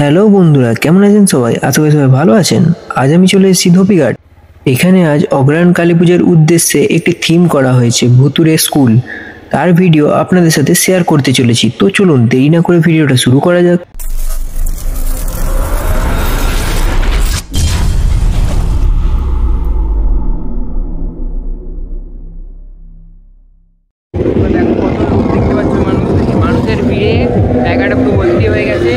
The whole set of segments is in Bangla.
হ্যালো বন্ধুরা, কেমন আছেন সবাই? আশা করি সবাই ভালো আছেন। আজ আমি চলে এসেছি ধোপিঘাট। এখানে আজ অগ্রহায়ণ কালী পূজার উদ্দেশ্যে একটি থিম করা হয়েছে, ভুতুড়ে স্কুল। তার ভিডিও আপনাদের সাথে শেয়ার করতে চলেছি। তো চলুন দেরি না করে ভিডিওটা শুরু করা যাক। মানুষের ভিড়ে জায়গাটা পুরো ভর্তি হয়ে গেছে।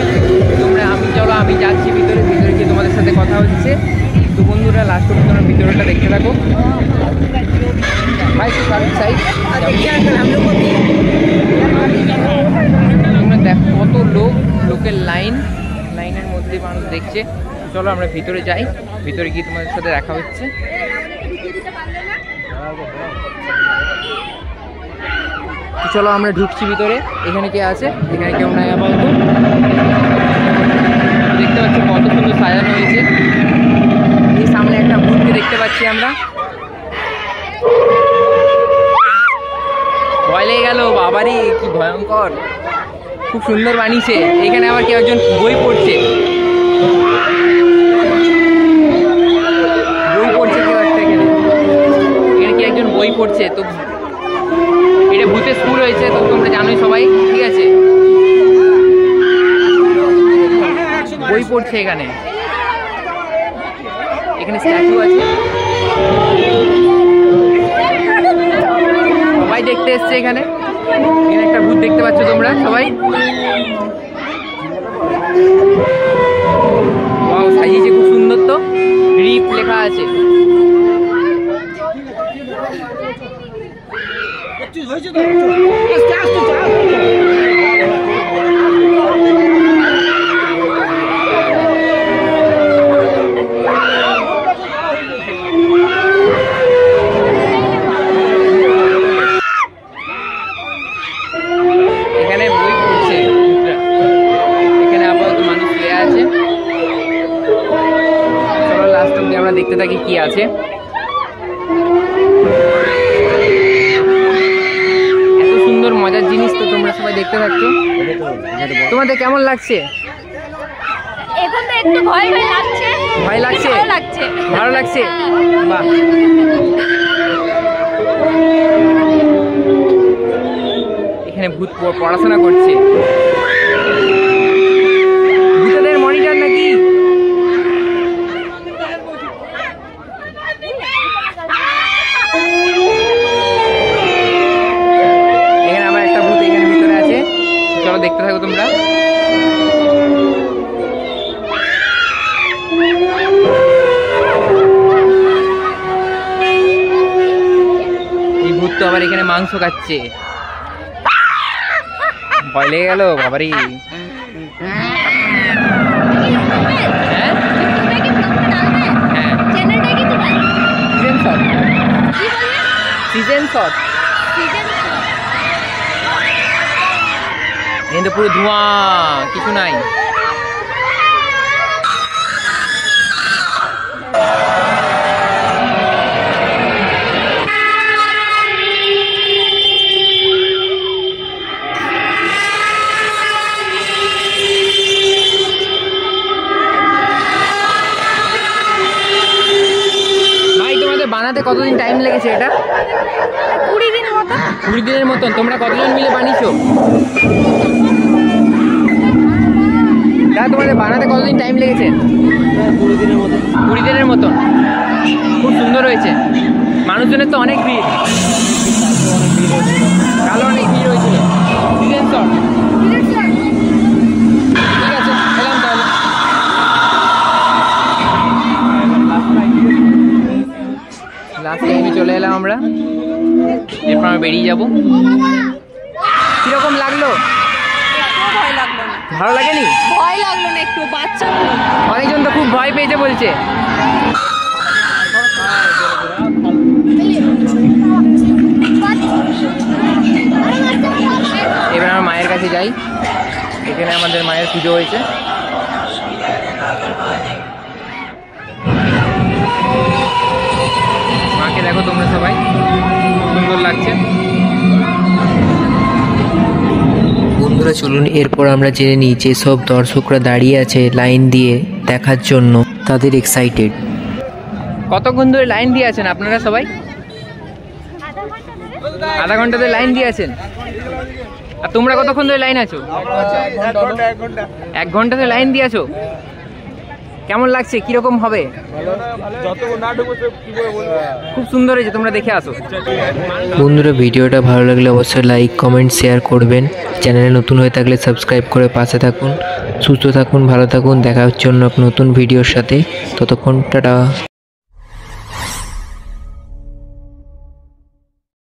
আমি যাচ্ছি ভিতরে গিয়ে তোমাদের সাথে কথা হচ্ছে। তো বন্ধুরা লাস্ট পর্যন্ত ভিতরটা দেখতে থাকো। তোমরা দেখো কত লোকের লাইনের মধ্যে মানুষ দেখছে। চলো আমরা ভিতরে যাই, ভিতরে গিয়ে তোমাদের সাথে দেখা হচ্ছে। চলো আমরা ঢুকছি ভিতরে। এখানে কে আছে? এখানে কেউ নাই আপাতত। দেখতে পাচ্ছি কত সুন্দর সাজানো হয়েছে। এই সামনে একটা ভূতকে দেখতে পাচ্ছি আমরা। ভয় লেগে গেল, বাবারই কি ভয়ঙ্কর, খুব সুন্দর বানিয়েছে। এখানে আবার কেউ একজন বই পড়ছে কেউ একটা। এখানে কি একজন বই পড়ছে। তো এটা ভূতের স্কুল হয়েছে, তো তোমরা জানোই সবাই, ঠিক আছে? বই পড়ছে এখানে স্ট্যাচু আছে, সবাই দেখতে এসছে। এখানে একটা ভূত দেখতে পাচ্ছ তোমরা সবাই। সাজিয়েছে খুব সুন্দর। তো রিপ লেখা আছে। এখানে বই পড়ছে, এখানে আপাতত মানুষ শুয়ে আছে। চলো লাস্ট অব্দি আমরা দেখতে থাকি কি আছে। এত সুন্দর মজার জিনিস, তো তোমরা সবাই দেখতে থাকছো। তোমাদের কেমন লাগছে? এখন তো একটু ভয় লাগছে। ভয় লাগছে? ভালো লাগছে। বাহ, এখানে ভূত পড়াশোনা করছে। ভূতদের মনিটর নাকি? এখানে আবার একটা ভূত এখানে ভিতরে আছে। চলো দেখতে থাকো তোমরা। এই ভূত তো আবার এখানে মাংস খাচ্ছে। ভয় লেগে গেল বাবারই। কিন্তু পুরো ধোঁয়া, কিছু নাই। বানাতে কতদিন টাইম লেগেছে? এটা 20 দিনের মতো। 20 দিনের মতন। তোমরা কতজন মিলে বানিয়েছো? তোমাদের বানাতে কতদিন টাইম লেগেছে? 20 দিনের মতন। খুব সুন্দর হয়েছে। মানুষজনের তো অনেক ভিড়, কালো অনেক ভিড় হয়েছিল। ঠিক আছে, এলাম তাহলে। লাস্ট টাইমে চলে এলাম আমরা। এরপর আমরা বেরিয়ে যাবো। কিরকম লাগলো? ভয় লাগলো না। ভালো লাগেনি? ভয় লাগলো না একটু। বাচ্চা অনেকজন তো খুব ভয় পেয়েছে বলছে। এবার আমরা মায়ের কাছে যাই। এখানে আমাদের মায়ের পুজো হয়েছে। মাকে দেখো তোমরা সবাই, সুন্দর লাগছে। বন্ধুরা চলুন এরপর আমরা জেনে নিই যে সব দর্শকরা দাঁড়িয়ে আছে লাইন দিয়ে দেখার জন্য তাদের এক্সাইটেড। কতক্ষণ ধরে লাইন দিয়ে আছেন আপনারা সবাই? আধা ঘন্টা ধরে লাইন দিয়ে আছেন। আর তোমরা কতক্ষণ ধরে লাইন আছো? 1 ঘন্টা ধরে লাইন দিয়ে আছো। কেমন লাগছে, কিরকম হবে? খুব সুন্দর হয়েছে, তোমরা দেখে আসো। বন্ধুরা ভিডিওটা ভালো লাগলে অবশ্যই লাইক কমেন্ট শেয়ার করবেন। চ্যানেলে নতুন হয়ে থাকলে সাবস্ক্রাইব করে পাশে থাকুন। সুস্থ থাকুন, ভালো থাকুন। দেখা হচ্ছে অন্য এক নতুন ভিডিওর সাথে। ততক্ষণ টাটা।